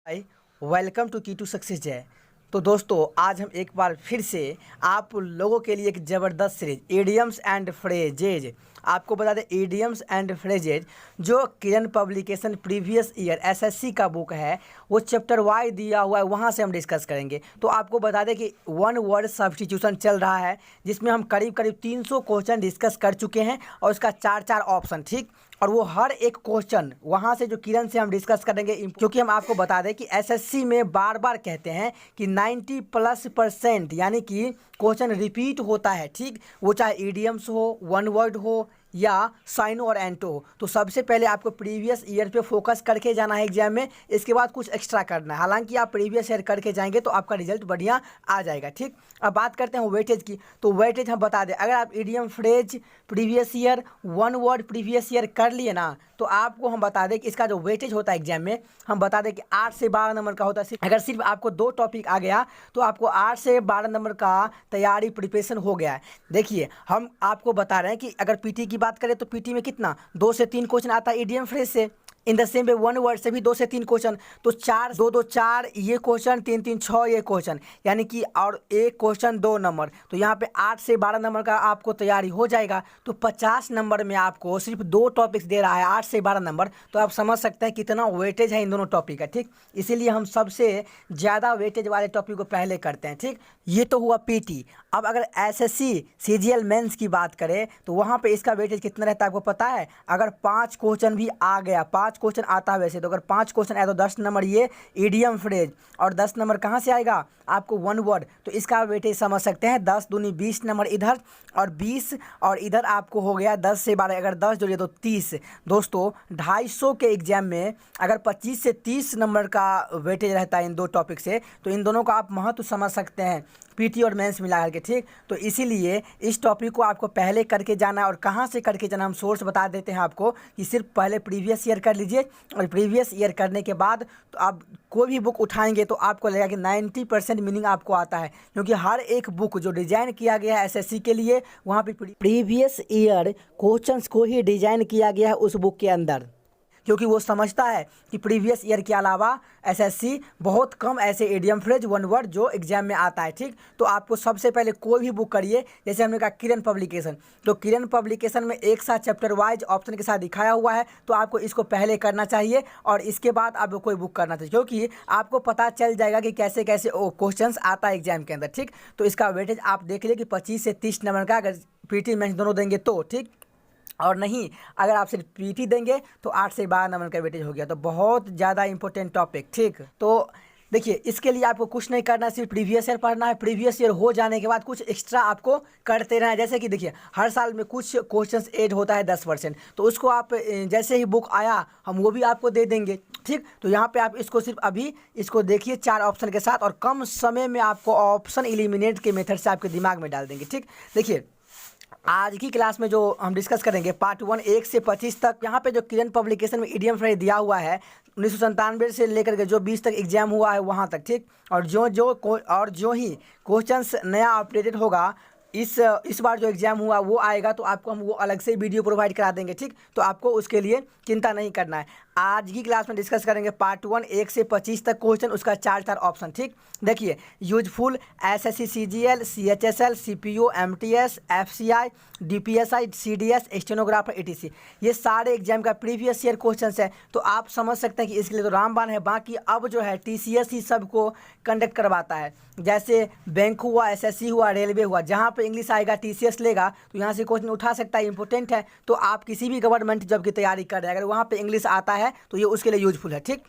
Hi, welcome to की to success जय। तो दोस्तों आज हम एक बार फिर से आप लोगों के लिए एक ज़बरदस्त सीरीज इडियम्स एंड फ्रेजेज, आपको बता दें इडियम्स एंड फ्रेजेज जो किरण पब्लिकेशन प्रीवियस ईयर एसएससी का बुक है वो चैप्टर वाई दिया हुआ है, वहाँ से हम डिस्कस करेंगे। तो आपको बता दें कि वन वर्ड सब्स्टिट्यूशन चल रहा है जिसमें हम करीब करीब 300 क्वेश्चन डिस्कस कर चुके हैं और उसका चार चार ऑप्शन, ठीक। और वो हर एक क्वेश्चन वहाँ से जो किरण से हम डिस्कस करेंगे, क्योंकि हम आपको बता दें कि एसएससी में बार बार कहते हैं कि 90+% यानी कि क्वेश्चन रिपीट होता है, ठीक। वो चाहे ईडियम्स हो, वन वर्ड हो या साइनो और एंटो हो। तो सबसे पहले आपको प्रीवियस ईयर पे फोकस करके जाना है एग्जाम में, इसके बाद कुछ एक्स्ट्रा करना है। हालांकि आप प्रीवियस ईयर करके जाएंगे तो आपका रिजल्ट बढ़िया आ जाएगा, ठीक। अब बात करते हैं वेटेज की। तो वेटेज हम बता दें, अगर आप idiom phrase previous year, one word previous year कर लिए ना, तो आपको हम बता दें कि इसका जो वेटेज होता है एग्जाम में, हम बता दें कि 8 से 12 नंबर का होता है। अगर सिर्फ आपको 2 टॉपिक आ गया तो आपको 8 से 12 नंबर का तैयारी प्रिपरेशन हो गया है। देखिए हम आपको बता रहे हैं कि अगर पीटी की बात करें तो पीटी में कितना 2 से 3 क्वेश्चन आता है इडियम फ्रेज से। In the same way one word से भी 2 से 3 क्वेश्चन, तो 4 2 2 4 ये क्वेश्चन, 3 3 6 ये क्वेश्चन, यानी कि और एक क्वेश्चन 2 नंबर। तो यहाँ पे 8 से 12 नंबर का आपको तैयारी हो जाएगा। तो 50 नंबर में आपको सिर्फ 2 टॉपिक्स दे रहा है, 8 से 12 नंबर। तो आप समझ सकते हैं कितना वेटेज है इन दोनों टॉपिक का, ठीक। इसीलिए हम सबसे ज़्यादा वेटेज वाले टॉपिक को पहले करते हैं, ठीक। ये तो हुआ पीटी। अब अगर एसएससी सीजीएल मेंस की बात करें तो वहाँ पे इसका वेटेज कितना रहता है आपको पता है? अगर 5 क्वेश्चन भी आ गया, 5 क्वेश्चन आता है वैसे तो, अगर 5 क्वेश्चन आए तो 10 नंबर ये इडियम फ्रेज और 10 नंबर कहाँ से आएगा आपको वन वर्ड। तो इसका वेटेज समझ सकते हैं, 10 दूनी 20 नंबर इधर और 20 और इधर आपको हो गया 10 से 12, अगर 10 जोड़िए तो 30। दोस्तों 250 के एग्जाम में अगर 25 से 30 नंबर का वेटेज रहता है इन 2 टॉपिक से, तो इन दोनों का आप महत्व समझ सकते हैं पीटी और मेंस मिला करके, ठीक। तो इसीलिए इस टॉपिक को आपको पहले करके जाना है। और कहाँ से करके जाना, हम सोर्स बता देते हैं आपको कि सिर्फ पहले प्रीवियस ईयर कर लीजिए और प्रीवियस ईयर करने के बाद तो आप कोई भी बुक उठाएंगे तो आपको लगेगा कि 90% मीनिंग आपको आता है, क्योंकि हर एक बुक जो डिज़ाइन किया गया है एसएससी के लिए वहाँ पे प्रीवियस ईयर क्वेश्चंस को ही डिज़ाइन किया गया है उस बुक के अंदर, क्योंकि वो समझता है कि प्रीवियस ईयर के अलावा एसएससी बहुत कम ऐसे इडियम फ्रेज वन वर्ड जो एग्जाम में आता है, ठीक। तो आपको सबसे पहले कोई भी बुक करिए, जैसे हमने कहा किरण पब्लिकेशन, तो किरण पब्लिकेशन में एक साथ चैप्टर वाइज ऑप्शन के साथ दिखाया हुआ है, तो आपको इसको पहले करना चाहिए और इसके बाद आपको कोई बुक करना चाहिए, क्योंकि आपको पता चल जाएगा कि कैसे कैसे क्वेश्चन आता है एग्जाम के अंदर, ठीक। तो इसका वेटेज आप देख लीजिए कि 25 से 30 नंबर का अगर पीटी मेंस दोनों देंगे तो, ठीक। और नहीं अगर आप सिर्फ पीटी देंगे तो 8 से 12 नंबर का वेटेज हो गया। तो बहुत ज़्यादा इंपॉर्टेंट टॉपिक, ठीक। तो देखिए इसके लिए आपको कुछ नहीं करना, सिर्फ प्रीवियस ईयर पढ़ना है। प्रीवियस ईयर हो जाने के बाद कुछ एक्स्ट्रा आपको करते रहना है। जैसे कि देखिए हर साल में कुछ क्वेश्चंस ऐड होता है 10%, तो उसको आप जैसे ही बुक आया हम वो भी आपको दे देंगे, ठीक। तो यहाँ पे आप इसको सिर्फ अभी इसको देखिए 4 ऑप्शन के साथ, और कम समय में आपको ऑप्शन एलिमिनेट के मेथड से आपके दिमाग में डाल देंगे, ठीक। देखिए आज की क्लास में जो हम डिस्कस करेंगे पार्ट 1 1 से 25 तक, यहाँ पे जो किरण पब्लिकेशन में इडियम फ्रेज दिया हुआ है 1997 से लेकर के जो 20 तक एग्जाम हुआ है वहाँ तक, ठीक। और जो ही क्वेश्चंस नया अपडेटेड होगा इस बार जो एग्जाम हुआ वो आएगा तो आपको हम वो अलग से वीडियो प्रोवाइड करा देंगे, ठीक। तो आपको उसके लिए चिंता नहीं करना है। आज की क्लास में डिस्कस करेंगे पार्ट 1 1 से 25 तक क्वेश्चन, उसका 4 ऑप्शन, ठीक। देखिए useful, SSC CGL, CHSL, CPO, MTS, FCI, DPSI, CDS, stenographer, ATC, ये सारे एग्जाम का प्रीवियस ईयर क्वेश्चन है। तो आप समझ सकते हैं कि इसके लिए तो रामबाण है। बाकी अब जो है टीसीएस ही सबको कंडक्ट करवाता है, जैसे बैंक हुआ, एसएससी हुआ, रेलवे हुआ, जहाँ पे इंग्लिश आएगा टीसीएस लेगा तो यहाँ से क्वेश्चन उठा सकता है, इंपॉर्टेंट है। तो आप किसी भी गवर्नमेंट जॉब की तैयारी कर रहे हैं, अगर वहाँ पे इंग्लिश आता है तो ये उसके लिए यूजफुल है, ठीक।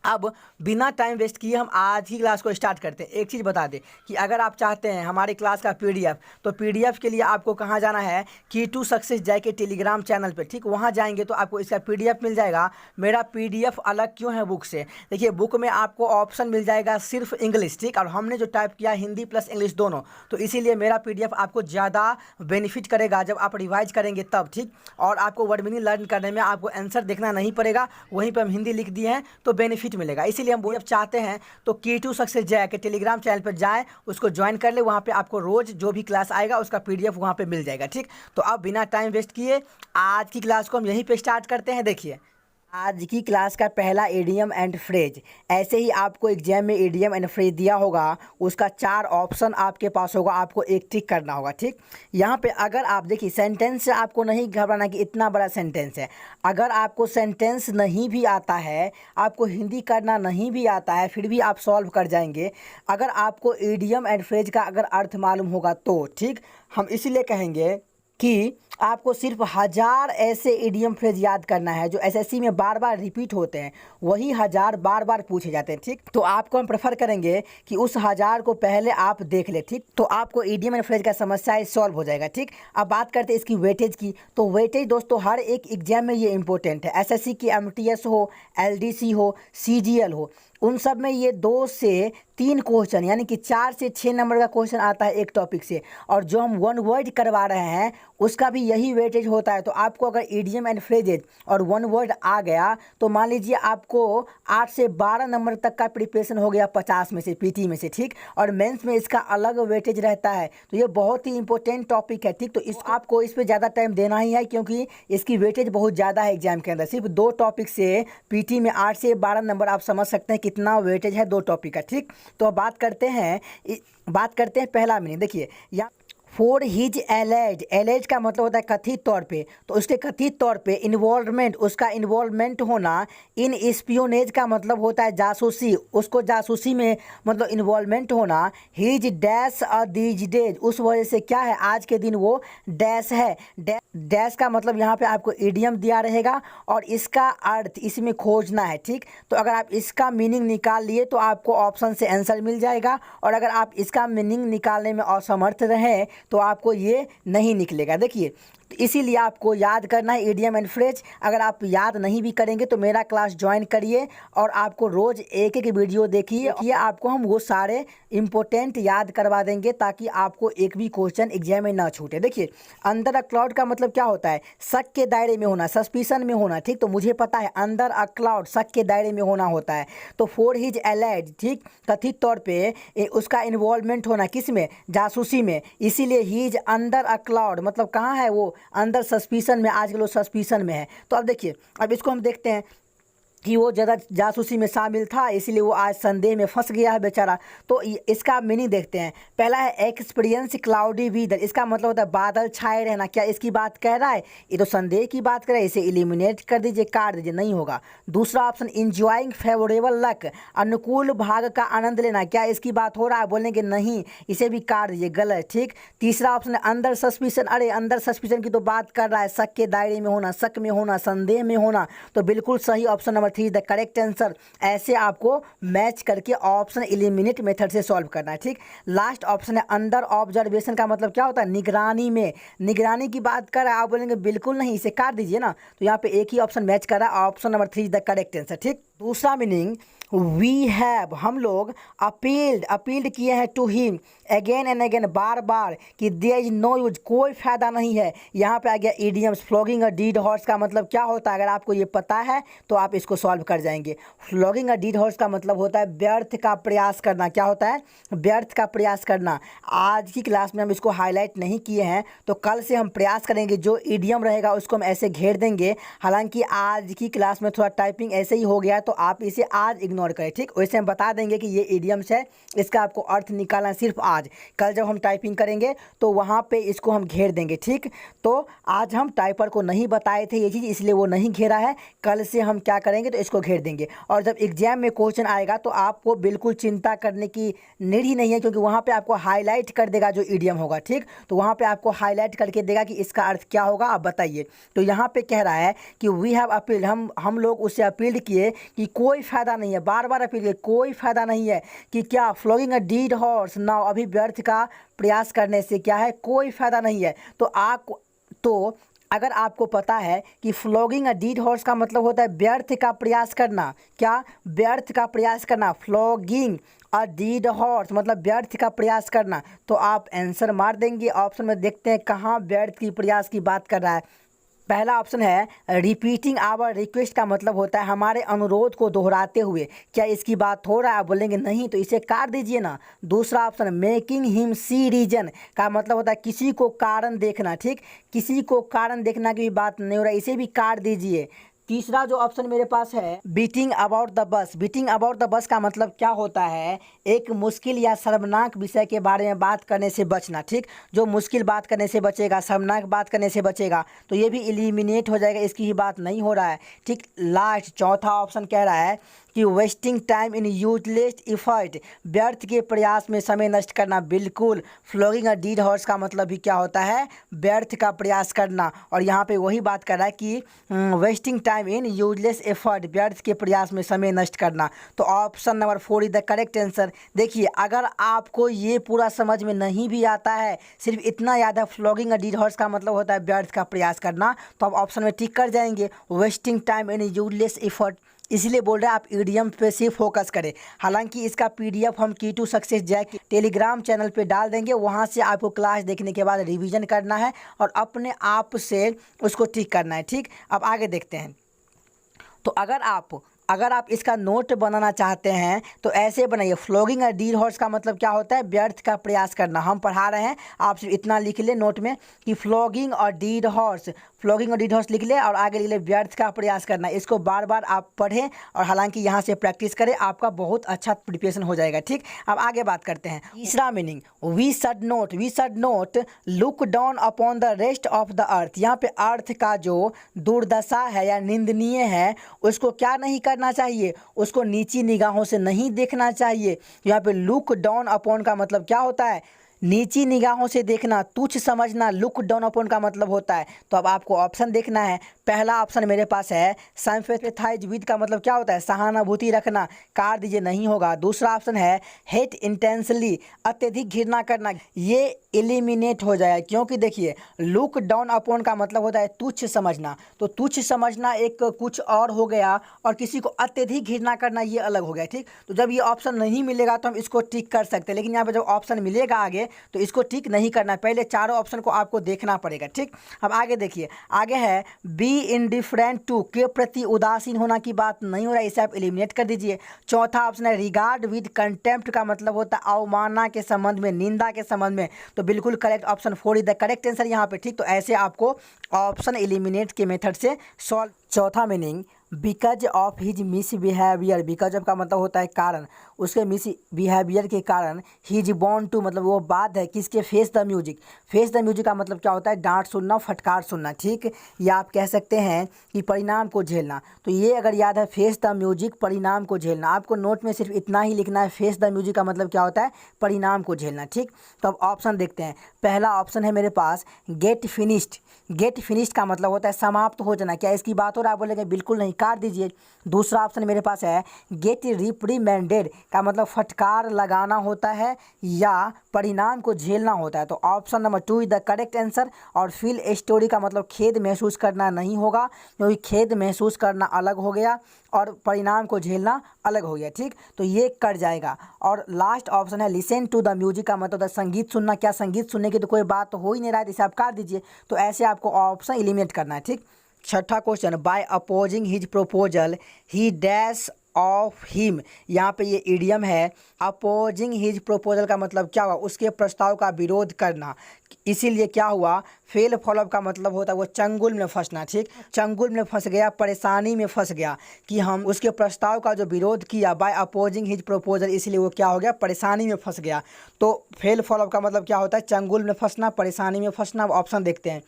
अब बिना टाइम वेस्ट किए हम आज की क्लास को स्टार्ट करते हैं। एक चीज़ बता दें कि अगर आप चाहते हैं हमारी क्लास का पीडीएफ, तो पीडीएफ के लिए आपको कहाँ जाना है, की टू सक्सेस जय के टेलीग्राम चैनल पे, ठीक। वहाँ जाएंगे तो आपको इसका पीडीएफ मिल जाएगा। मेरा पीडीएफ अलग क्यों है बुक से? देखिए बुक में आपको ऑप्शन मिल जाएगा सिर्फ इंग्लिश, ठीक, और हमने जो टाइप किया हिंदी प्लस इंग्लिश दोनों, तो इसीलिए मेरा पीडीएफ आपको ज़्यादा बेनिफिट करेगा जब आप रिवाइज करेंगे तब, ठीक। और आपको वर्ड मीनिंग लर्न करने में आपको आंसर देखना नहीं पड़ेगा, वहीं पर हम हिंदी लिख दिए हैं तो बेनिफिट मिलेगा। इसीलिए हम जब चाहते हैं तो की टू सक्सेस जय के टेलीग्राम चैनल पर जाएं, उसको ज्वाइन कर ले, वहाँ पे आपको रोज जो भी क्लास आएगा उसका पीडीएफ वहाँ पे मिल जाएगा, ठीक। तो अब बिना टाइम वेस्ट किए आज की क्लास को हम यहीं पे स्टार्ट करते हैं। देखिए आज की क्लास का पहला इडियम एंड फ्रेज। ऐसे ही आपको एग्जाम में इडियम एंड फ्रेज दिया होगा, उसका 4 ऑप्शन आपके पास होगा, आपको एक टिक करना होगा। ठीक, यहाँ पे अगर आप देखिए सेंटेंस से आपको नहीं घबराना कि इतना बड़ा सेंटेंस है। अगर आपको सेंटेंस नहीं भी आता है, आपको हिंदी करना नहीं भी आता है, फिर भी आप सॉल्व कर जाएंगे अगर आपको इडियम एंड फ्रेज का अगर अर्थ मालूम होगा तो। ठीक, हम इसीलिए कहेंगे कि आपको सिर्फ 1000 ऐसे इडियम फ्रेज याद करना है जो एसएससी में बार बार रिपीट होते हैं, वही 1000 बार बार पूछे जाते हैं। ठीक, तो आपको हम प्रेफर करेंगे कि उस 1000 को पहले आप देख ले। ठीक, तो आपको इडियम एंड फ्रेज का समस्या सॉल्व हो जाएगा। ठीक, अब बात करते हैं इसकी वेटेज की। तो वेटेज दोस्तों हर एक एग्जाम में ये इंपॉर्टेंट है। एसएससी की एमटीएस हो, एलडीसी हो, सीजीएल हो, उन सब में ये 2 से 3 क्वेश्चन यानी कि 4 से 6 नंबर का क्वेश्चन आता है एक टॉपिक से। और जो हम 1 वर्ड करवा रहे हैं उसका भी यही वेटेज होता है। तो आपको अगर इडियम एंड फ्रेजेज और 1 वर्ड आ गया तो मान लीजिए आपको 8 से 12 नंबर तक का प्रिपरेशन हो गया 50 में से, पीटी में से। ठीक, और मेंस में इसका अलग वेटेज रहता है। तो ये बहुत ही इंपॉर्टेंट टॉपिक है। ठीक, तो आपको इस पर ज़्यादा टाइम देना ही है क्योंकि इसकी वेटेज बहुत ज़्यादा है एग्जाम के अंदर। सिर्फ 2 टॉपिक से पीटी में 8 से 12 नंबर, आप समझ सकते हैं कितना वेटेज है 2 टॉपिक का। ठीक, तो अब बात करते हैं पहला मीनिंग। देखिए यहाँ फॉर हिज एलेज, एलेज का मतलब होता है कथित तौर पे। तो उसके कथित तौर पे इन्वॉल्वमेंट, उसका इन्वॉल्वमेंट होना। इन स्पियोनेज का मतलब होता है जासूसी, उसको जासूसी में मतलब इन्वॉल्वमेंट होना। His dash a these days, उस वजह से क्या है आज के दिन वो डैश है। डैश का मतलब यहाँ पे आपको इडियम दिया रहेगा और इसका अर्थ इसमें खोजना है। ठीक, तो अगर आप इसका मीनिंग निकाल लिए तो आपको ऑप्शन से आंसर मिल जाएगा, और अगर आप इसका मीनिंग निकालने में असमर्थ रहें तो आपको ये नहीं निकलेगा। देखिए, तो इसीलिए आपको याद करना है इडियम एंड फ्रेज। अगर आप याद नहीं भी करेंगे तो मेरा क्लास ज्वाइन करिए और आपको रोज़ एक एक वीडियो देखिए, ये आपको हम वो सारे इंपॉर्टेंट याद करवा देंगे ताकि आपको एक भी क्वेश्चन एग्जाम में ना छूटे। देखिए, अंडर अ क्लाउड का मतलब क्या होता है? शक के दायरे में होना, सस्पिशन में होना। ठीक, तो मुझे पता है अंडर अ क्लाउड शक के दायरे में होना होता है। तो फॉर हिज एलाइड, ठीक, कथित तौर पे उसका इन्वॉल्वमेंट होना किस में? जासूसी में। इसीलिए हिज अंडर अ क्लाउड मतलब कहाँ है वो? अंदर सस्पिशन में, आजकल वो सस्पिशन में है। तो अब देखिए, अब इसको हम देखते हैं कि वो ज़्यादा जासूसी में शामिल था, इसलिए वो आज संदेह में फंस गया है बेचारा। तो इसका मीनिंग देखते हैं। पहला है एक्सपीरियंस क्लाउडी वेदर, इसका मतलब होता है बादल छाए रहना। क्या इसकी बात कह रहा है? ये तो संदेह की बात कर रहा है, इसे एलिमिनेट कर दीजिए, काट दीजिए, नहीं होगा। दूसरा ऑप्शन इंजॉइंग फेवरेबल लक, अनुकूल भाग का आनंद लेना। क्या इसकी बात हो रहा है? बोलेंगे नहीं, इसे भी काट दीजिए, गलत। ठीक, तीसरा ऑप्शन है अंदर सस्पिशन, अरे अंदर सस्पिशन की तो बात कर रहा है, शक के दायरे में होना, शक में होना, संदेह में होना। तो बिल्कुल सही option number 3 the correct answer. ऐसे आपको मैच करके ऑप्शन एलिमिनेट मेथड से सॉल्व करना है। ठीक, लास्ट ऑप्शन है अंडर ऑब्जर्वेशन का मतलब क्या होता है? निगरानी में। निगरानी की बात कर रहा है, आप बोलेंगे बिल्कुल नहीं, इसे काट दीजिए ना। तो यहाँ पे एक ही ऑप्शन मैच कर रहा है, option number 3 the correct answer. ठीक, दूसरा मीनिंग वी हैव, हम लोग अपील्ड किए हैं to him again and again, बार बार, कि देयर इज नो यूज, कोई फ़ायदा नहीं है। यहाँ पे आ गया idioms. Flogging a dead horse का मतलब क्या होता है? अगर आपको ये पता है तो आप इसको सॉल्व कर जाएंगे। फ्लॉगिंग अ डीड हॉर्स का मतलब होता है व्यर्थ का प्रयास करना। क्या होता है? व्यर्थ का प्रयास करना। आज की क्लास में हम इसको हाईलाइट नहीं किए हैं, तो कल से हम प्रयास करेंगे, जो इडियम रहेगा उसको हम ऐसे घेर देंगे। हालांकि आज की क्लास में थोड़ा टाइपिंग ऐसे ही हो गया है, तो आप इसे आज इग्नोर करें। ठीक, वैसे हम बता देंगे कि ये इडियम्स है, इसका आपको अर्थ निकालना है सिर्फ आज। कल जब हम टाइपिंग करेंगे तो वहाँ पे इसको हम घेर देंगे। ठीक, तो आज हम टाइपर को नहीं बताए थे ये चीज़, इसलिए वो नहीं घेरा है। कल से हम क्या करेंगे तो इसको घेर देंगे। और जब एग्जाम में क्वेश्चन आएगा तो आपको बिल्कुल चिंता करने की नीड ही नहीं है, क्योंकि वहाँ पे आपको हाईलाइट कर देगा जो इडियम होगा। ठीक, तो वहाँ पे आपको हाईलाइट करके देगा कि इसका अर्थ क्या होगा, आप बताइए। तो यहाँ पे कह रहा है कि वी हैव अपील्ड, हम लोग उससे अपील किए कि कोई फ़ायदा नहीं है, बार बार अपील किए, कोई फ़ायदा नहीं है। कि क्या? Flogging a dead horse now, अभी व्यर्थ का प्रयास करने से क्या है? कोई फ़ायदा नहीं है। तो अगर आपको पता है कि फ्लॉगिंग अ डीड हॉर्स का मतलब होता है व्यर्थ का प्रयास करना। क्या? व्यर्थ का प्रयास करना। फ्लॉगिंग अ डीड हॉर्स मतलब व्यर्थ का प्रयास करना। तो आप आंसर मार देंगे। ऑप्शन में देखते हैं कहाँ व्यर्थ की प्रयास की बात कर रहा है। पहला ऑप्शन है रिपीटिंग आवर रिक्वेस्ट का मतलब होता है हमारे अनुरोध को दोहराते हुए। क्या इसकी बात हो रहा है? आप बोलेंगे नहीं, तो इसे काट दीजिए ना। दूसरा ऑप्शन मेकिंग हिम सी रीजन का मतलब होता है किसी को कारण देखना। ठीक, किसी को कारण देखना की भी बात नहीं हो रहा है, इसे भी काट दीजिए। तीसरा जो ऑप्शन मेरे पास है beating about the bus. Beating about the bus का मतलब क्या होता है, एक मुश्किल या शर्मनाक विषय के बारे में बात करने से बचना। ठीक, जो मुश्किल बात करने से बचेगा, शर्मनाक बात करने से बचेगा, तो ये भी एलिमिनेट हो जाएगा, इसकी ही बात नहीं हो रहा है। ठीक, लास्ट चौथा ऑप्शन कह रहा है कि wasting time in useless effort, व्यर्थ के प्रयास में समय नष्ट करना। बिल्कुल, फ्लॉगिंग अ डेड हॉर्स का मतलब भी क्या होता है, व्यर्थ का प्रयास करना। और यहाँ पे वही बात कर रहा है कि wasting time in useless effort, व्यर्थ के प्रयास में समय नष्ट करना। तो option number 4 is the correct answer. देखिए, अगर आपको ये पूरा समझ में नहीं भी आता है, सिर्फ इतना याद है फ्लॉगिंग अ डेड हॉर्स का मतलब होता है व्यर्थ का प्रयास करना, तो आप ऑप्शन में टिक कर जाएंगे, wasting time in useless effort. इसलिए बोल रहे हैं आप ईडीएम पे सिर्फ फोकस करें। हालांकि इसका पीडीएफ हम key to success jack Telegram channel पे डाल देंगे, वहां से आपको क्लास देखने के बाद रिवीजन करना है और अपने आप से उसको ठीक करना है। ठीक, अब आगे देखते हैं। तो अगर आप इसका नोट बनाना चाहते हैं तो ऐसे बनाइए, फ्लॉगिंग अ डेड हॉर्स का मतलब क्या होता है, व्यर्थ का प्रयास करना। हम पढ़ा रहे हैं, आप सिर्फ इतना लिख ले नोट में कि फ्लॉगिंग और डेड हॉर्स, फ्लॉगिंग और डेड हॉर्स लिख ले और आगे लिख ले व्यर्थ का प्रयास करना। इसको बार बार आप पढ़ें और हालांकि यहाँ से प्रैक्टिस करें, आपका बहुत अच्छा प्रिपरेशन हो जाएगा। ठीक, अब आगे बात करते हैं। तीसरा meaning, we should not look down upon the rest of the earth. यहाँ पे अर्थ का जो दुर्दशा है या निंदनीय है, उसको क्या नहीं करना चाहिए, उसको नीची निगाहों से नहीं देखना चाहिए। यहाँ पे लुक डाउन अपॉन का मतलब क्या होता है, नीची निगाहों से देखना, तुच्छ समझना। लुक डाउन अपॉन का मतलब होता है। तो अब आपको ऑप्शन देखना है। पहला ऑप्शन मेरे पास है सिंपैथाइज विद का मतलब क्या होता है, सहानुभूति रखना, कार दीजिए, नहीं होगा। दूसरा ऑप्शन है हेट इंटेंसली, अत्यधिक घृणा करना, ये एलिमिनेट हो जाए, क्योंकि देखिए लुक डाउन अपॉन का मतलब होता है तुच्छ समझना। तो तुच्छ समझना एक कुछ और हो गया और किसी को अत्यधिक घृणा करना ये अलग हो गया। ठीक, तो जब ये ऑप्शन नहीं मिलेगा तो हम इसको टिक कर सकते हैं, लेकिन यहाँ पे जब ऑप्शन मिलेगा आगे तो इसको टिक नहीं करना, पहले चारों ऑप्शन को आपको देखना पड़ेगा। ठीक, अब आगे देखिए, आगे है बी इंडिफरेंट टू, के प्रति उदासीन होना की बात नहीं हो रहा है, इसे आप एलिमिनेट कर दीजिए। चौथा ऑप्शन है रिगार्ड विद कंटेम्प्ट का मतलब होता है अवमानना के संबंध में, निंदा के संबंध में। तो बिल्कुल correct, option 4 is the correct answer यहाँ पे। ठीक, तो ऐसे आपको ऑप्शन एलिमिनेट के मेथड से सॉल्व। चौथा meaning, because of his miss behaviour, because of का मतलब होता है कारण, उसके मिस बिहेवियर के कारण। हिज बॉन्ड टू मतलब वो बात है किसके, face the music. Face the music का मतलब क्या होता है, डांट सुनना, फटकार सुनना। ठीक, या आप कह सकते हैं कि परिणाम को झेलना। तो ये अगर याद है, फेस द म्यूजिक, परिणाम को झेलना। आपको नोट में सिर्फ इतना ही लिखना है, फेस द म्यूजिक का मतलब क्या होता है, परिणाम को झेलना। ठीक, तो अब ऑप्शन देखते हैं। पहला ऑप्शन है मेरे पास गेट फिनिश्ड। गेट फिनिश्ड का मतलब होता है समाप्त हो जाना। क्या इसकी बात हो रहा है, बोलेंगे बिल्कुल नहीं, काट दीजिए। दूसरा ऑप्शन मेरे पास है गेट रिप्रीमेंडेड का मतलब फटकार लगाना होता है या परिणाम को झेलना होता है। तो option number 2 is the correct answer. और फील स्टोरी का मतलब खेद महसूस करना नहीं होगा, क्योंकि खेद महसूस करना अलग हो गया और परिणाम को झेलना अलग हो गया। ठीक, तो ये कट जाएगा। और लास्ट ऑप्शन है लिसन टू द म्यूजिक का मतलब संगीत सुनना। क्या संगीत सुनने की तो कोई बात तो हो ही नहीं रहा है, इसे आप काट दीजिए। तो ऐसे आपको ऑप्शन एलिमिनेट करना है। ठीक, छठा question, by opposing his proposal he dash off him. यहाँ पे ये इडियम है, अपोजिंग हिज प्रोपोजल का मतलब क्या हुआ, उसके प्रस्ताव का विरोध करना। इसीलिए क्या हुआ, फेल फॉलोअप का मतलब होता है वो चंगुल में फंसना। ठीक, चंगुल में फंस गया, परेशानी में फंस गया कि हम उसके प्रस्ताव का जो विरोध किया बाय अपोजिंग हिज प्रोपोजल, इसलिए वो क्या हो गया, परेशानी में फंस गया। तो फेल फॉलोअप का मतलब क्या होता है, चंगुल में फंसना, परेशानी में फंसना। ऑप्शन देखते हैं।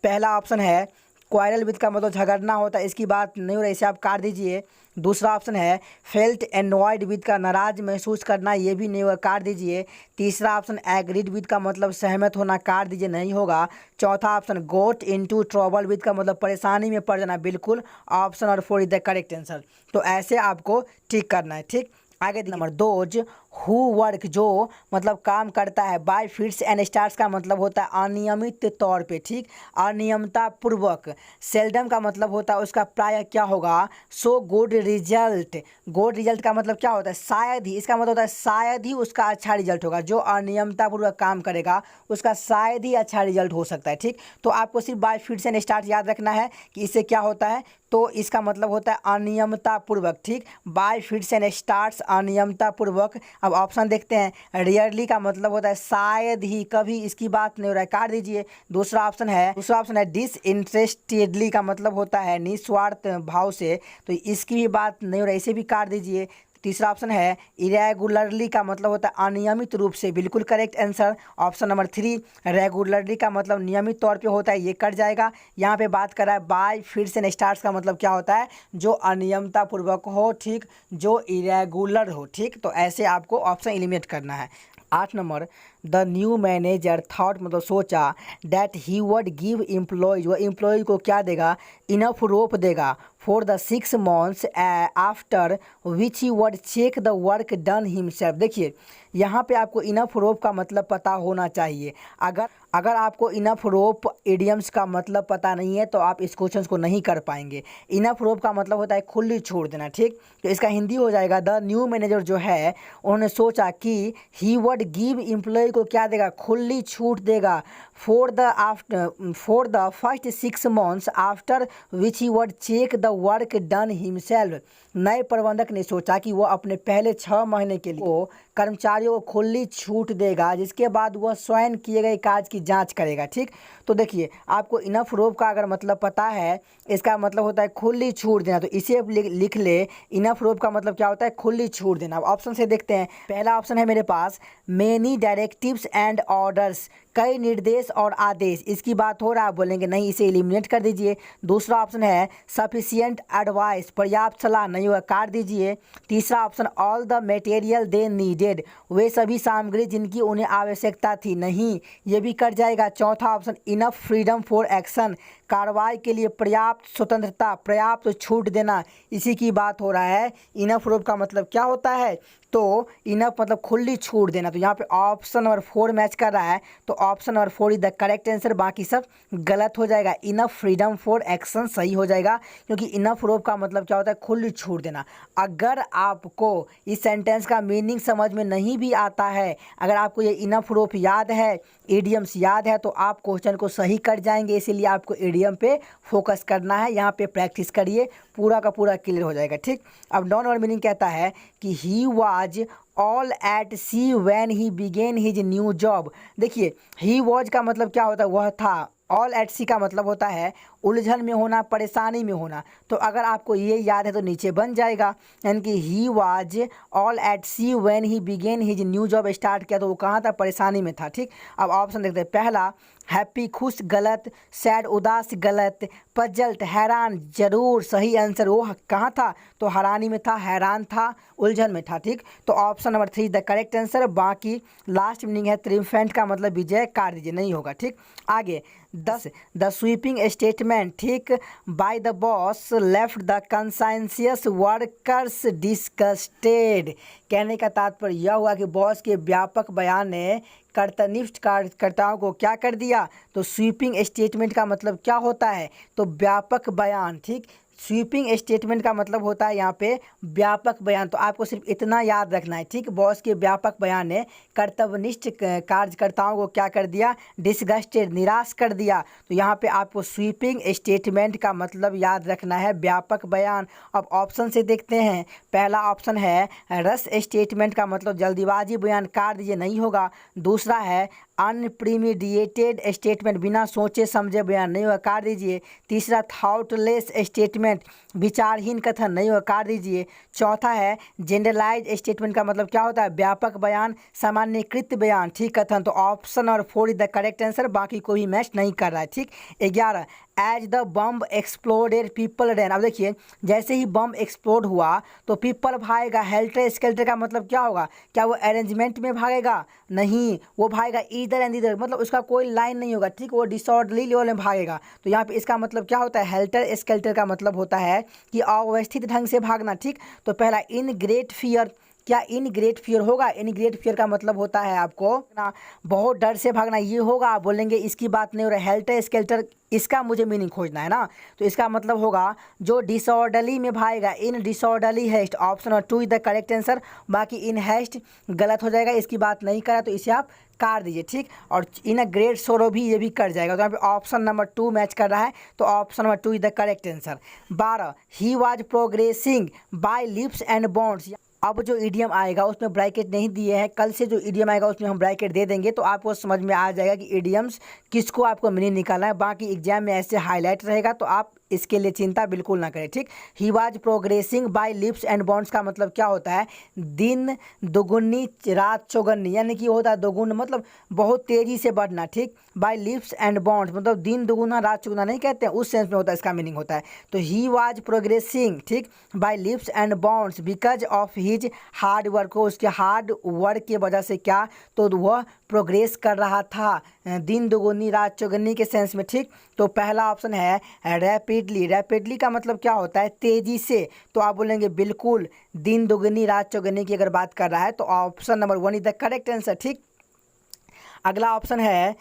पहला ऑप्शन है क्वारल विद का मतलब झगड़ना होता है, इसकी बात नहीं हो रही, इसे आप काट दीजिए। दूसरा ऑप्शन है फेल्ट एनॉयड विद का नाराज महसूस करना, ये भी नहीं होगा, काट दीजिए। तीसरा ऑप्शन एग्रीड विद का मतलब सहमत होना, काट दीजिए, नहीं होगा। चौथा option got into trouble with का मतलब परेशानी में पड़ जाना, बिल्कुल ऑप्शन और 4 इज द करेक्ट आंसर। तो ऐसे आपको ठीक करना है। ठीक, आगे नंबर 2 हु वर्क, जो मतलब काम करता है, बाय फिट्स एंड स्टार्स का मतलब होता है अनियमित तौर पे। ठीक, अनियमितता पूर्वक। सेल्डम का मतलब होता है उसका प्राय क्या होगा, so good result. Good result का मतलब क्या होता है, शायद ही, इसका मतलब होता है शायद ही उसका अच्छा रिजल्ट होगा। जो अनियमितता पूर्वक काम करेगा उसका शायद ही अच्छा रिजल्ट हो सकता है। ठीक, तो आपको सिर्फ बाय फिट्स एंड स्टार्स याद रखना है कि इससे क्या होता है, तो इसका मतलब होता है अनियमिततापूर्वक, ठीक। बाय फिट्स एंड स्टार्ट्स, अनियमिततापूर्वक। अब ऑप्शन देखते हैं। रेयरली का मतलब होता है शायद ही, कभी, इसकी बात नहीं हो रहा है, काट दीजिए। दूसरा ऑप्शन है डिसइंटरेस्टेडली का मतलब होता है निस्वार्थ भाव से, तो इसकी भी बात नहीं हो रहा है, इसे भी काट दीजिए। तीसरा ऑप्शन है इरेगुलरली का मतलब होता है अनियमित रूप से, बिल्कुल correct answer option number 3। Regularly का मतलब नियमित तौर पे होता है, ये कट जाएगा। यहाँ पे बात कर रहा है बाय फिट्स एंड स्टार्ट्स का मतलब क्या होता है, जो अनियमिततापूर्वक हो, ठीक, जो इरेगुलर हो, ठीक। तो ऐसे आपको ऑप्शन एलिमिनेट करना है। 8 number, the new manager thought मतलब सोचा that he would give employees, वो एम्प्लॉय को क्या देगा, इनफ रोप देगा for the 6 months after which he would check the work done himself. देखिए यहाँ पे आपको इनफ रोप का मतलब पता होना चाहिए। अगर आपको इनफ रोप इडियम्स का मतलब पता नहीं है तो आप इस क्वेश्चन को नहीं कर पाएंगे। इनफ रोप का मतलब होता है खुली छूट देना, ठीक। तो इसका हिंदी हो जाएगा द न्यू मैनेजर जो है उन्होंने सोचा कि ही वुड गिव एम्प्लॉय को क्या देगा, खुली छूट देगा for the first 6 months after which he would check the work done himself. नए प्रबंधक ने सोचा कि वो अपने पहले 6 महीने के लिए कर्मचारियों को खुली छूट देगा, जिसके बाद वह स्वयं किए गए कार्य की जांच करेगा, ठीक। तो देखिए आपको इनफ रोप का अगर मतलब पता है, इसका मतलब होता है खुली छूट देना, तो इसे लिख ले। इनफ रोप का मतलब क्या होता है, खुली छूट देना। अब ऑप्शन से देखते हैं। पहला ऑप्शन है मेरे पास मेनी डायरेक्टिव्स एंड ऑर्डर्स, कई निर्देश और आदेश, इसकी बात हो रहा है, बोलेंगे नहीं, इसे एलिमिनेट कर दीजिए। दूसरा ऑप्शन है सफिशिएंट एडवाइस, पर्याप्त सलाह, नहीं हुआ, काट दीजिए। तीसरा option all the material they needed, वे सभी सामग्री जिनकी उन्हें आवश्यकता थी, नहीं, ये भी कट जाएगा। चौथा option enough freedom for action, कार्रवाई के लिए पर्याप्त स्वतंत्रता, पर्याप्त छूट देना, इसी की बात हो रहा है। इनफ रोप का मतलब क्या होता है, तो इनफ मतलब खुली छूट देना। तो यहाँ पे ऑप्शन नंबर 4 मैच कर रहा है, तो option number 4 is the correct answer, बाकी सब गलत हो जाएगा। इनफ फ्रीडम फॉर एक्शन सही हो जाएगा, क्योंकि इनफ रोप का मतलब क्या होता है, खुली छूट देना। अगर आपको इस सेंटेंस का मीनिंग समझ में नहीं भी आता है, अगर आपको ये इनफ रोप याद है, इडियम्स याद है, तो आप क्वेश्चन को सही कर जाएंगे। इसीलिए आपको इडियम पे फोकस करना है, यहाँ पे प्रैक्टिस करिए, पूरा का पूरा क्लियर हो जाएगा, ठीक। अब डाउन और मीनिंग कहता है कि he was all at see when he begin his new job. देखिए ही वाज का मतलब क्या होता है, वह था। ऑल एट सी का मतलब होता है उलझन में होना, परेशानी में होना। तो अगर आपको ये याद है तो नीचे बन जाएगा, यानी कि he was all at see when he begin his new job, start किया तो वो कहाँ था, परेशानी में था, ठीक। अब ऑप्शन देखते हैं। पहला हैप्पी खुश गलत, सैड उदास गलत, पजल्ट हैरान जरूर सही आंसर। वो कहाँ था, तो हैरानी में था, हैरान था, उलझन में था, ठीक। तो option number 3 the correct answer. बाकी लास्ट मीनिंग है ट्रिम्फेंट का मतलब विजय, काट दीजिए, नहीं होगा, ठीक। आगे 10 द स्वीपिंग स्टेटमेंट, ठीक, by the boss left the conscientious workers disgusted. कहने का तात्पर्य यह हुआ कि बॉस के व्यापक बयान ने कर्तनिष्ठ कार्यकर्ताओं को क्या कर दिया, तो स्वीपिंग स्टेटमेंट का मतलब क्या होता है, तो व्यापक बयान, ठीक। स्वीपिंग स्टेटमेंट का मतलब होता है यहाँ पे व्यापक बयान। तो आपको सिर्फ इतना याद रखना है, ठीक। बॉस के व्यापक बयान ने कर्तव्यनिष्ठ कार्यकर्ताओं को क्या कर दिया, डिसगस्टेड, निराश कर दिया। तो यहाँ पे आपको स्वीपिंग स्टेटमेंट का मतलब याद रखना है, व्यापक बयान। अब ऑप्शन से देखते हैं। पहला ऑप्शन है रस स्टेटमेंट का मतलब जल्दीबाजी बयान, काट दीजिए, नहीं होगा। दूसरा है अनप्रीमिडिएटेड स्टेटमेंट, बिना सोचे समझे बयान, नहीं होगा, काट दीजिए। तीसरा थॉटलेस स्टेटमेंट, विचारहीन कथन, नहीं होगा, काट दीजिए। चौथा है जनरलाइज स्टेटमेंट का मतलब क्या होता है, व्यापक बयान, सामान्यकृत बयान, ठीक, कथन। तो option number 4 is the correct answer, बाकी कोई मैच नहीं कर रहा है, ठीक। 11 as the bomb exploded people ran. अब देखिए जैसे ही बम एक्सप्लोड हुआ तो पीपल भागेगा, हेल्टर स्केल्टर का मतलब क्या होगा, क्या वो अरेंजमेंट में भागेगा, नहीं, वो भागेगा इधर एंड इधर, मतलब उसका कोई लाइन नहीं होगा, ठीक, वो डिसऑर्डरली लेवल में भागेगा। तो यहाँ पे इसका मतलब क्या होता है, हेल्टर स्केल्टर का मतलब होता है कि अव्यवस्थित ढंग से भागना, ठीक। तो पहला इन ग्रेट फियर, क्या इन ग्रेट फियर होगा? इन ग्रेट फियर का मतलब होता है आपको ना बहुत डर से भागना, ये होगा? आप बोलेंगे इसकी बात नहीं हो रहा है, हेल्टर स्केल्टर, इसका मुझे मीनिंग खोजना है ना। तो इसका मतलब होगा जो डिसऑर्डरली में भागेगा, in disorderly haste. Option number 2 is the correct answer. बाकी इन हेस्ट गलत हो जाएगा, इसकी बात नहीं करा तो इसे आप काट दीजिए, ठीक। और इन अ ग्रेट सोरो भी ये भी कट जाएगा। तो यहाँ पे ऑप्शन नंबर 2 मैच कर रहा है, तो option number 2 is the correct answer. 12 he was progressing by leaps and bounds. अब जो ईडीएम आएगा उसमें ब्रैकेट नहीं दिए हैं, कल से जो ईडीएम आएगा उसमें हम ब्रैकेट दे देंगे, तो आपको समझ में आ जाएगा कि ईडीएम्स किसको आपको मीनिंग निकालना है। बाकी एग्जाम में ऐसे हाईलाइट रहेगा, तो आप इसके लिए चिंता बिल्कुल ना करें, ठीक। He was progressing by leaps and bounds का मतलब क्या होता है? दिन दुगुनी रात चौगुनी, यानी कि होता है दोगुन मतलब बहुत तेज़ी से बढ़ना, ठीक। बाय लिप्स एंड बॉन्ड्स मतलब दिन दुगुना रात चौगुना नहीं कहते हैं, उस सेंस में होता है, इसका मीनिंग होता है। तो ही वाज प्रोग्रेसिंग, ठीक, by leaps and bounds because of his hard work. को उसके हार्ड वर्क की वजह से क्या, तो वह प्रोग्रेस कर रहा था दिन दुगुनी रात चौगुनी के सेंस में, ठीक। तो पहला ऑप्शन है रैपिडली। रैपिडली का मतलब क्या होता है? तेज़ी से। तो आप बोलेंगे बिल्कुल दिन दुगुनी रात चौगुनी की अगर बात कर रहा है तो option number 1 is the correct answer, ठीक। अगला ऑप्शन है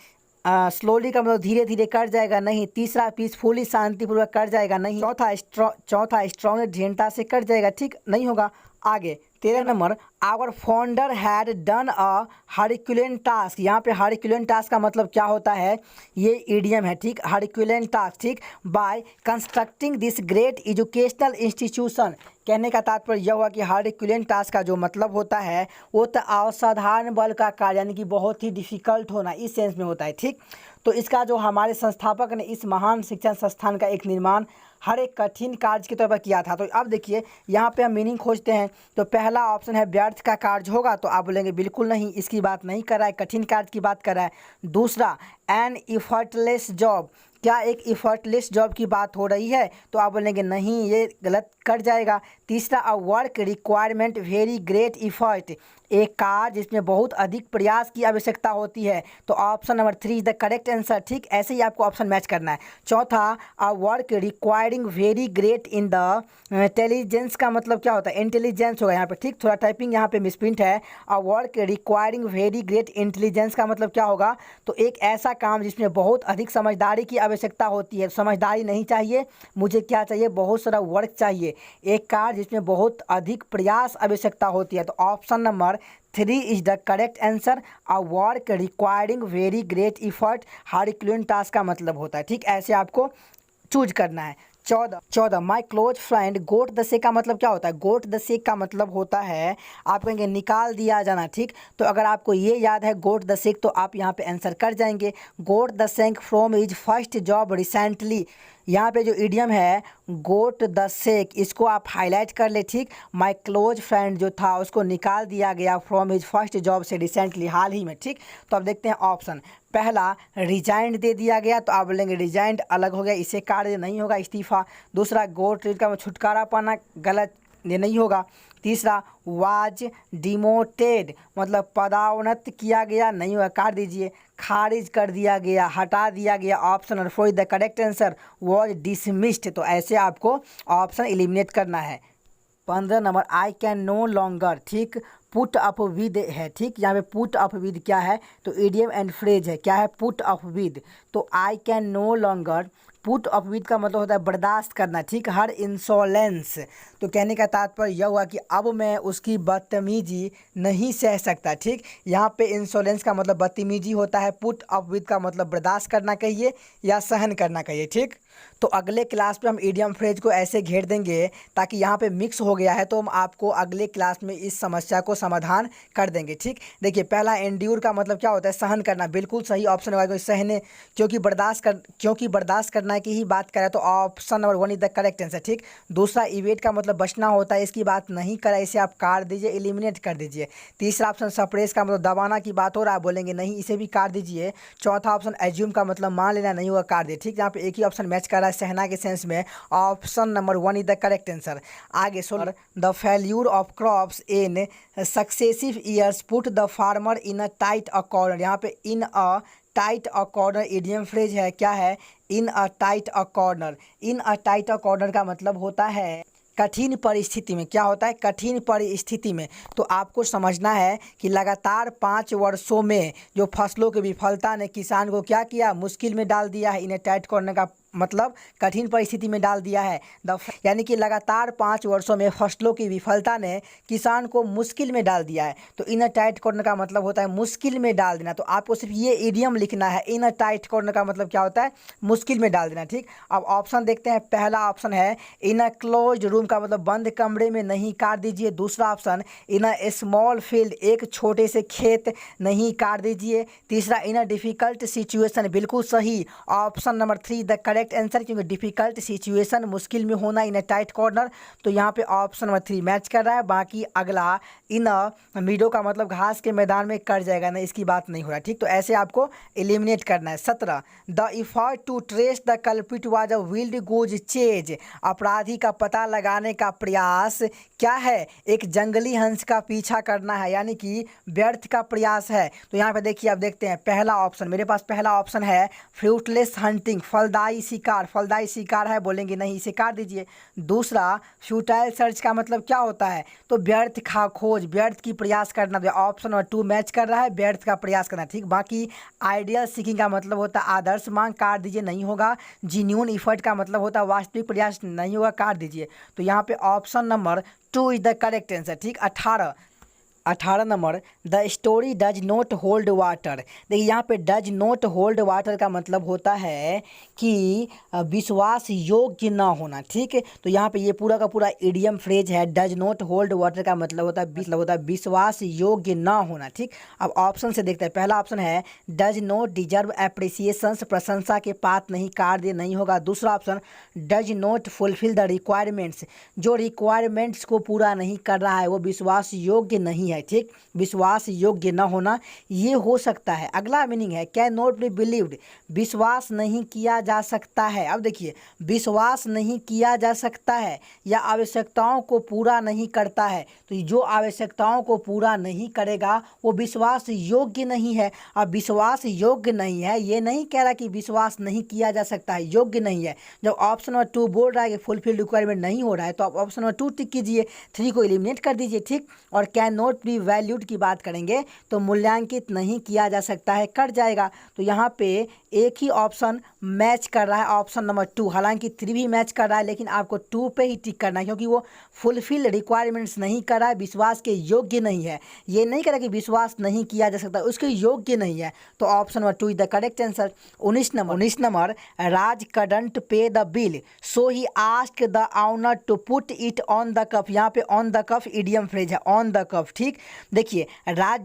स्लोली का मतलब धीरे धीरे कट जाएगा, नहीं। तीसरा पीसफुली शांतिपूर्वक कट जाएगा, नहीं। चौथा स्ट्रॉन्ग झेंटा से कट जाएगा, ठीक, नहीं होगा। आगे 13 number our founder had done a herculean task. यहाँ पे हरक्यूलियन टास्क का मतलब क्या होता है? ये ईडीएम है, ठीक, हरक्यूलियन टास्क, ठीक। By constructing this great educational institution. कहने का तात्पर्य यह हुआ कि हरक्यूलियन टास्क का जो मतलब होता है वो तो असाधारण बल का कार्य, यानी कि बहुत ही डिफिकल्ट होना, इस सेंस में होता है, ठीक। तो इसका जो हमारे संस्थापक ने इस महान शिक्षण संस्थान का एक निर्माण हर एक कठिन कार्य के तौर पर किया था। तो अब देखिए यहाँ पे हम मीनिंग खोजते हैं, तो पहला ऑप्शन है व्यर्थ का कार्य होगा, तो आप बोलेंगे बिल्कुल नहीं, इसकी बात नहीं कर रहा है, कठिन कार्य की बात कर रहा है। दूसरा एन इफर्टलेस जॉब, क्या एक इफर्टलेस जॉब की बात हो रही है? तो आप बोलेंगे नहीं, ये गलत कट जाएगा। तीसरा a work requirement very great effort, एक कार्य जिसमें बहुत अधिक प्रयास की आवश्यकता होती है, तो option number 3 is the correct answer, ठीक। ऐसे ही आपको ऑप्शन मैच करना है। चौथा a work requiring very great in the intelligence का मतलब क्या होता है? इंटेलिजेंस होगा यहाँ पे, ठीक। थोड़ा टाइपिंग यहाँ पे मिसप्रिंट है। A work requiring very great intelligence का मतलब क्या होगा? तो एक ऐसा काम जिसमें बहुत अधिक समझदारी की आवश्यकता होती है। समझदारी नहीं चाहिए मुझे, क्या चाहिए? बहुत सारा वर्क चाहिए, एक कार्य जिसमें बहुत अधिक प्रयास आवश्यकता होती है। तो option number 3 is the correct answer. A work requiring very great effort Herculean task का मतलब होता है, ठीक। ऐसे आपको चूज करना है। 14 my close friend goat the sake का मतलब क्या होता है? गोट द सेक का मतलब होता है आप कहेंगे निकाल दिया जाना, ठीक। तो अगर आपको ये याद है गोट द सेक, तो आप यहाँ पे आंसर कर जाएंगे। गोट the sake from his first job recently, यहाँ पे जो इडियम है गोट द सेक, इसको आप हाईलाइट कर ले, ठीक। माई क्लोज फ्रेंड जो था उसको निकाल दिया गया फ्रॉम हिज फर्स्ट जॉब से रिसेंटली, हाल ही में, ठीक। तो अब देखते हैं ऑप्शन। पहला रिजाइंड दे दिया गया, तो आप बोलेंगे रिजाइंड अलग हो गया, इसे कार्य नहीं होगा, इस्तीफा। दूसरा गोट का छुटकारा पाना, गलत, ये नहीं होगा। तीसरा वाज डिमोटेड मतलब पदावनत किया गया, नहीं होगा, काट दीजिए। खारिज कर दिया गया, हटा दिया गया, option number 4 is the correct answer, was dismissed. तो ऐसे आपको ऑप्शन एलिमिनेट करना है। 15 number I can no longer, ठीक, पुट अप विद है, ठीक। यहाँ पे पुट अप विद क्या है? तो इडियम एंड फ्रेज है, क्या है? Put up with. तो I can no longer put up with का मतलब होता है बर्दाश्त करना, ठीक। हर इंसोलेंस, तो कहने का तात्पर्य यह हुआ कि अब मैं उसकी बदतमीजी नहीं सह सकता, ठीक। यहाँ पे इंसोलेंस का मतलब बदतमीजी होता है, पुट अप विद का मतलब बर्दाश्त करना कहिए या सहन करना कहिए, ठीक। तो अगले क्लास पे हम इडियम फ्रेज को ऐसे घेर देंगे ताकि यहाँ पे मिक्स हो गया है, तो हम आपको अगले क्लास में इस समस्या को समाधान कर देंगे, ठीक। देखिए पहला एंड्यूर का मतलब क्या होता है? सहन करना, बिल्कुल सही ऑप्शन होगा, सहने, क्योंकि बर्दाश्त करना की ही बात करें, तो option number 1 is the correct answer, ठीक। दूसरा इवेट का मतलब बचना होता है, इसकी बात नहीं करा, इसे आप काट दीजिए, एलिमिनेट कर दीजिए। तीसरा ऑप्शन सप्रेस का मतलब दबाना की बात हो रहा है, बोलेंगे नहीं, इसे भी काट दीजिए। चौथा ऑप्शन एज्यूम का मतलब मान लेना, नहीं होगा, काट दिए, ठीक। यहाँ पे एक ही ऑप्शन मैच कर रहा है सहना के सेंस में, option number 1 is the correct answer. आगे 16 the failure of crops in successive years put the farmer in a tight a corner. यहाँ पे in a tight a corner idiom phrase है, क्या है? In a tight a corner. In a tight a corner का मतलब होता है कठिन परिस्थिति में, क्या होता है कठिन परिस्थिति में। तो आपको समझना है कि लगातार 5 वर्षों में जो फसलों की विफलता ने किसान को क्या किया, मुश्किल में डाल दिया है। इन्हें टाइट करने का मतलब कठिन परिस्थिति में डाल दिया है। यानी कि लगातार 5 वर्षों में फसलों की विफलता ने किसान को मुश्किल में डाल दिया है। तो इन्हें टाइट करने का मतलब होता है मुश्किल में डाल देना। तो आपको सिर्फ ये इडियम लिखना है, इन्हें टाइट करने का मतलब क्या होता है, मुश्किल में डाल देना। ठीक, अब ऑप्शन देखते हैं। पहला ऑप्शन है इन अ क्लोज रूम का मतलब बंद कमरे में नहीं काट दीजिए। दूसरा option in a small field, एक छोटे से खेत नहीं काट दीजिए। तीसरा इन अ डिफिकल्ट सिचुएशन, बिल्कुल सही option number 3 the correct answer, क्योंकि डिफिकल्ट सिचुएशन मुश्किल में होना इन अ टाइट कॉर्नर। तो यहाँ पे ऑप्शन नंबर 3 मैच कर रहा है। बाकी अगला इन अ मीडो का मतलब घास के मैदान में कट जाएगा, नहीं इसकी बात नहीं हो रहा। ठीक, तो ऐसे आपको एलिमिनेट करना है। 17 the effort to trace the culprit was a wild goose chase, अपराधी का पता लगाने का प्रयास क्या है, एक जंगली हंस का पीछा करना है, यानी कि व्यर्थ का प्रयास है। तो यहाँ पे देखिए, आप देखते हैं पहला ऑप्शन, मेरे पास पहला ऑप्शन है फ्रूटलेस हंटिंग, फलदायी शिकार। फलदायी शिकार है, बोलेंगे नहीं, इसे काट दीजिए। दूसरा फ्यूटाइल सर्च का मतलब क्या होता है, तो व्यर्थ खा खोज, व्यर्थ की प्रयास करना। ऑप्शन नंबर 2 मैच कर रहा है, व्यर्थ का प्रयास करना। ठीक, बाकी आइडियल सीकिंग का मतलब होता है आदर्श मांग, काट दीजिए, नहीं होगा। जिन्यून इफर्ट का मतलब होता है वास्तविक प्रयास, नहीं होगा, काट दीजिए। तो यहाँ पे option number 2 is the correct answer. ठीक, 18 number the story does not hold water. देखिए यहाँ पे डज नॉट होल्ड वाटर का मतलब होता है कि विश्वास योग्य ना होना। ठीक है, तो यहाँ पे ये पूरा का पूरा इडियम फ्रेज है। डज नॉट होल्ड वाटर का मतलब होता है विश्वास योग्य ना होना। ठीक, अब ऑप्शन से देखते हैं। पहला ऑप्शन है डज नॉट डिजर्व एप्रिसिएशंस, प्रशंसा के पात्र नहीं, काट दे, नहीं होगा। दूसरा option does not fulfil the requirements, जो रिक्वायरमेंट्स को पूरा नहीं कर रहा है वो विश्वास योग्य नहीं है। ठीक, विश्वास योग्य न होना ये हो सकता है। अगला मीनिंग है कैन नॉट बी बिलीव्ड, विश्वास नहीं किया जा सकता है। अब देखिए, विश्वास नहीं किया जा सकता है या आवश्यकताओं को पूरा नहीं करता है। तो जो आवश्यकताओं को पूरा नहीं करेगा वो विश्वास योग्य नहीं है। अब विश्वास योग्य नहीं है, ये नहीं कह रहा कि विश्वास नहीं किया जा सकता है, योग्य नहीं है। जब ऑप्शन नंबर 2 बोल रहा है कि फुलफिल रिक्वायरमेंट नहीं हो रहा है, तो आप ऑप्शन नंबर 2 टिक कीजिए, 3 को एलिमिनेट कर दीजिए। ठीक, और कैन नॉट बी वैल्यूड की बात करेंगे तो मूल्यांकित नहीं किया जा सकता है, कट जाएगा। तो यहाँ पे एक ही ऑप्शन मैच कर रहा है, ऑप्शन नंबर 2। हालांकि 3 भी मैच कर रहा है, लेकिन आपको 2 पे ही टिक करना है, क्योंकि वो फुलफिल रिक्वायरमेंट्स नहीं कर रहा है, विश्वास के योग्य नहीं है। ये नहीं कह रहा कि विश्वास नहीं किया जा सकता, उसके योग्य नहीं है। तो option number 2 is the correct answer. 19 number Raj couldn't pay the bill so he ask the owner to put it on the cuff. यहाँ पे on the cuff idiom phrase है, ऑन द कफ। ठीक, देखिए राज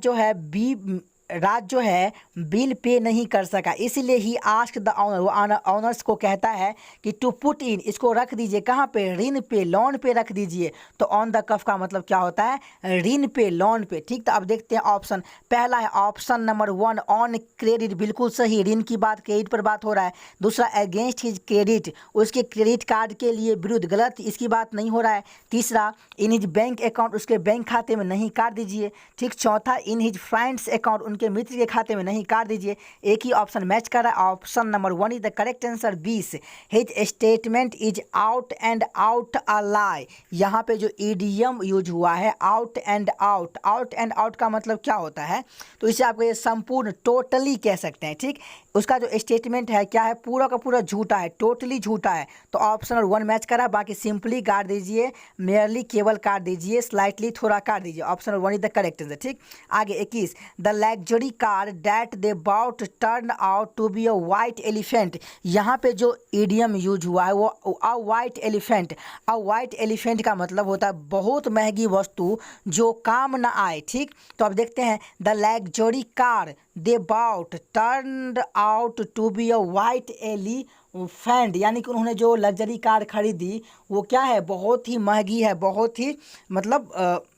जो है बिल पे नहीं कर सका, इसलिए ही आस्क द ऑनर, वो ऑनर्स को कहता है कि टू पुट इन, इसको रख दीजिए कहाँ पे, ऋण पे, लोन पे रख दीजिए। तो ऑन द कफ का मतलब क्या होता है, ऋण पे, लोन पे। ठीक, तो अब देखते हैं ऑप्शन। पहला है ऑप्शन नंबर 1 ऑन क्रेडिट, बिल्कुल सही, ऋण की बात, क्रेडिट पर बात हो रहा है। दूसरा अगेंस्ट हिज क्रेडिट, उसके क्रेडिट कार्ड के लिए विरुद्ध, गलत, इसकी बात नहीं हो रहा है। तीसरा इन हिज बैंक अकाउंट, उसके बैंक खाते में नहीं, काट दीजिए। ठीक, चौथा इन हिज फ्रेंड्स अकाउंट, उनके मित्र के खाते में नहीं, काट दीजिए। एक ही ऑप्शन मैच कर रहा है, option number 1 is the correct answer. 20 his statement is out and out a lie, यहाँ पे जो ईडीएम यूज हुआ है out and out, out and out का मतलब क्या होता है, तो इसे आप ये संपूर्ण, टोटली कह सकते हैं। ठीक, उसका जो स्टेटमेंट है क्या है, पूरा का पूरा झूठा है, टोटली झूठा है। तो ऑप्शन नंबर 1 मैच करा, बाकी सिंपली काट दीजिए, मेयरली केवल काट दीजिए, स्लाइटली थोड़ा काट दीजिए। Option number 1 is the correct answer. ठीक, आगे 21 the luxury car that they bought turn out to be a white elephant, यहाँ पे जो इडियम यूज हुआ है वो a white elephant. A white elephant का मतलब होता है बहुत महंगी वस्तु जो काम ना आए। ठीक, तो अब देखते हैं the luxury car they bought turn out to be a white elephant, यानी कि उन्होंने जो लग्जरी कार खरीदी वो क्या है, बहुत ही महंगी है, बहुत ही मतलब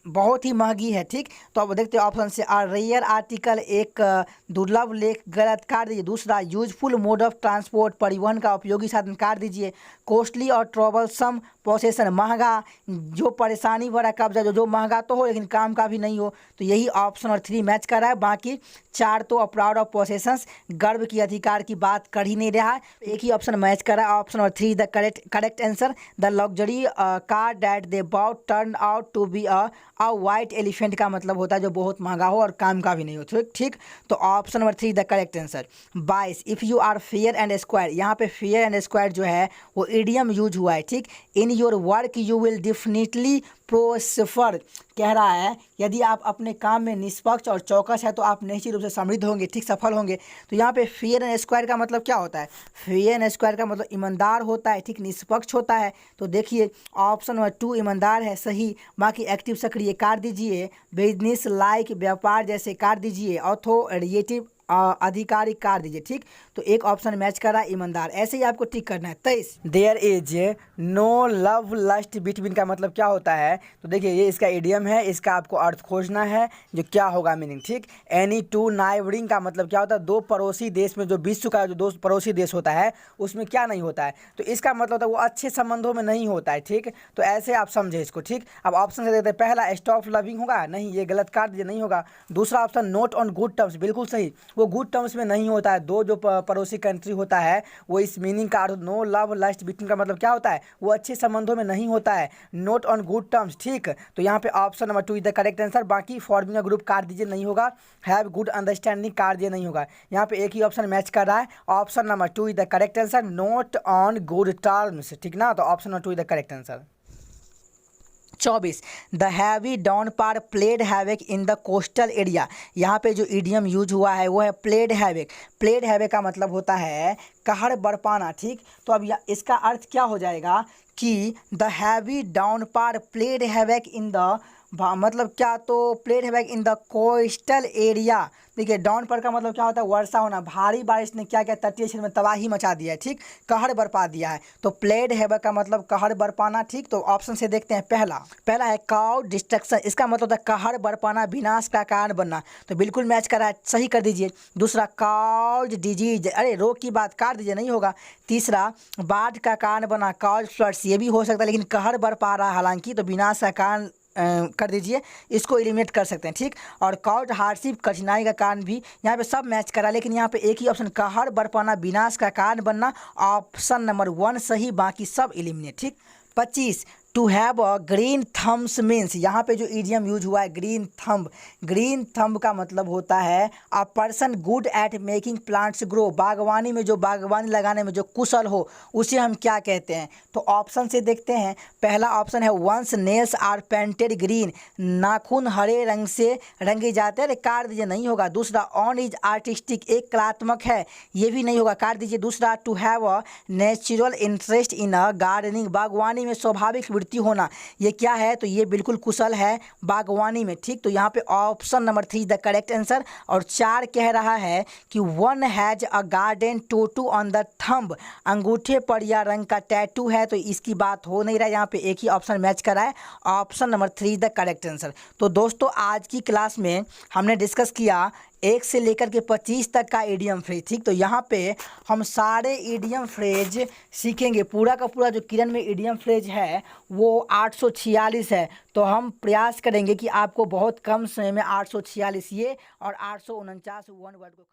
बहुत ही महंगी है। ठीक, तो अब देखते हैं ऑप्शन से रेयर आर्टिकल, एक दुर्लभ लेख, गलत काट दीजिए। दूसरा यूजफुल मोड ऑफ ट्रांसपोर्ट, परिवहन का उपयोगी साधन, काट दीजिए। कॉस्टली और ट्रबलसम पोसेसन, महंगा, जो परेशानी भरा कब्जा, जो महंगा तो हो लेकिन काम का भी नहीं हो। तो यही ऑप्शन और 3 मैच कर रहा है। बाकी 4 तो प्राउड ऑफ पोसेशंस, गर्व की अधिकार की बात कर ही नहीं रहा है। एक ही ऑप्शन मैच कर रहा है, ऑप्शन और 3 the correct answer. The luxury car that they bought turn out to be a white elephant का मतलब होता है जो बहुत महंगा हो और काम का भी नहीं हो। ठीक, तो option number 3 the correct answer. 22 if you are fair and square, यहाँ पे फेयर एंड स्क्वायर जो है वो इडियम यूज हुआ है। ठीक, in your work you will definitely prosper, कह रहा है यदि आप अपने काम में निष्पक्ष और चौकस है तो आप निश्चित रूप से समृद्ध होंगे, ठीक, सफल होंगे। तो यहाँ पे फेयर एंड स्क्वायर का मतलब क्या होता है? फेयर एंड स्क्वायर का मतलब ईमानदार होता है, ठीक, निष्पक्ष होता है। तो देखिए ऑप्शन नंबर 2 ईमानदार है सही। बाकी एक्टिव सक्रिय काट दीजिए, बिजनेस लाइक व्यापार जैसे काट दीजिए, ऑथोरिटेटिव अधिकारी काट दीजिए। ठीक, तो एक ऑप्शन मैच कर रहा है ईमानदार, ऐसे ही आपको टिक करना है। 23 there is no love lost between का मतलब क्या होता है? तो देखिए ये इसका इडियम है, इसका आपको अर्थ खोजना है जो क्या होगा मीनिंग। ठीक, एनी टू नाइबरिंग का मतलब क्या होता है? 2 पड़ोसी देश में, जो विश्व का जो 2 पड़ोसी देश होता है उसमें क्या नहीं होता है? तो इसका मतलब होता है वो अच्छे संबंधों में नहीं होता है। ठीक, तो ऐसे आप समझे इसको। ठीक, अब ऑप्शन से देते हैं, पहला स्टॉप लविंग होगा, नहीं, ये गलत काट दीजिए, नहीं होगा। दूसरा option note on good terms, बिल्कुल सही, वो गुड टर्म्स में नहीं होता है। 2 जो पड़ोसी कंट्री होता है वो इस मीनिंग का अर्थ, नो लव लस्ट बिटवीन का मतलब क्या होता है? वो अच्छे संबंधों में नहीं होता है, नोट ऑन गुड टर्म्स। ठीक, तो यहाँ पे option number 2 is the correct answer. बाकी फॉर्मिंग ग्रुप काट दीजिए, नहीं होगा। हैव गुड अंडरस्टैंडिंग काट दिए, नहीं होगा। यहाँ पे एक ही ऑप्शन मैच कर रहा है, option number 2 is the correct answer, not on good terms. ठीक ना, तो option number 2 is the correct answer. 24 the heavy downpour played havoc in the coastal area, यहाँ पे जो इडियम यूज हुआ है वो है प्लेड हैवेक। प्लेड हैवेक का मतलब होता है कहर बरपाना। ठीक, तो अब इसका अर्थ क्या हो जाएगा कि the heavy downpour played havoc in the, मतलब क्या, तो played havoc in the coastal area. देखिए डाउन पर का मतलब क्या होता है? वर्षा होना, भारी बारिश ने क्या क्या तटीय क्षेत्र में तबाही मचा दिया है। ठीक, कहर बरपा दिया है, तो प्लेड हैवेक का मतलब कहर बरपाना। ठीक, तो ऑप्शन से देखते हैं, पहला है काउ डिस्ट्रक्शन, इसका मतलब होता है कहर बरपाना, विनाश का कारण बनना, तो बिल्कुल मैच कर रहा है, सही कर दीजिए। दूसरा काउज डिजीज, अरे रोग की बात काट दीजिए, नहीं होगा। तीसरा बाढ़ का कारण बना, काउज फ्लड्स, ये भी हो सकता है लेकिन कहर बरपा रहा है हालांकि, तो विनाश का कारण कर दीजिए, इसको एलिमिनेट कर सकते हैं। ठीक, और कॉज हार्डशिप, कठिनाई का कारण भी यहाँ पे सब मैच करा, लेकिन यहाँ पे एक ही ऑप्शन कहर बरपाना, विनाश का कारण बनना, ऑप्शन नंबर 1 सही, बाकी सब एलिमिनेट। ठीक, 25 to have a green thumbs means, यहाँ पे जो इडियम यूज हुआ है ग्रीन थंब, ग्रीन थंब का मतलब होता है a person good at making plants grow, बागवानी में जो बागवानी लगाने में जो कुशल हो उसे हम क्या कहते हैं? तो ऑप्शन से देखते हैं, पहला ऑप्शन है one's nails are painted green, नाखून हरे रंग से रंगे जाते हैं, काट दीजिए, नहीं होगा। दूसरा ऑन इज आर्टिस्टिक, एक कलात्मक है, ये भी नहीं होगा, काट दीजिए। दूसरा to have a natural interest in a gardening, बागवानी में स्वाभाविक वृत्ति होना, ये क्या है? तो ये बिल्कुल कुशल है बागवानी में। ठीक, तो यहाँ पे option number 3 the correct answer. और 4 कह रहा है कि one has a garden tattoo on the thumb, अंगूठे पर यह रंग का टैटू है, तो इसकी बात हो नहीं रहा है, यहाँ पे एक ही ऑप्शन मैच करा है, option number 3 the correct answer. तो दोस्तों आज की क्लास में हमने डिस्कस किया 1 से लेकर के 25 तक का इडियम फ्रेज। ठीक, तो यहाँ पे हम सारे इडियम फ्रेज सीखेंगे, पूरा का पूरा जो किरण में इडियम फ्रेज है वो 846 है, तो हम प्रयास करेंगे कि आपको बहुत कम समय में 846 ये और 849 वन वर्ड को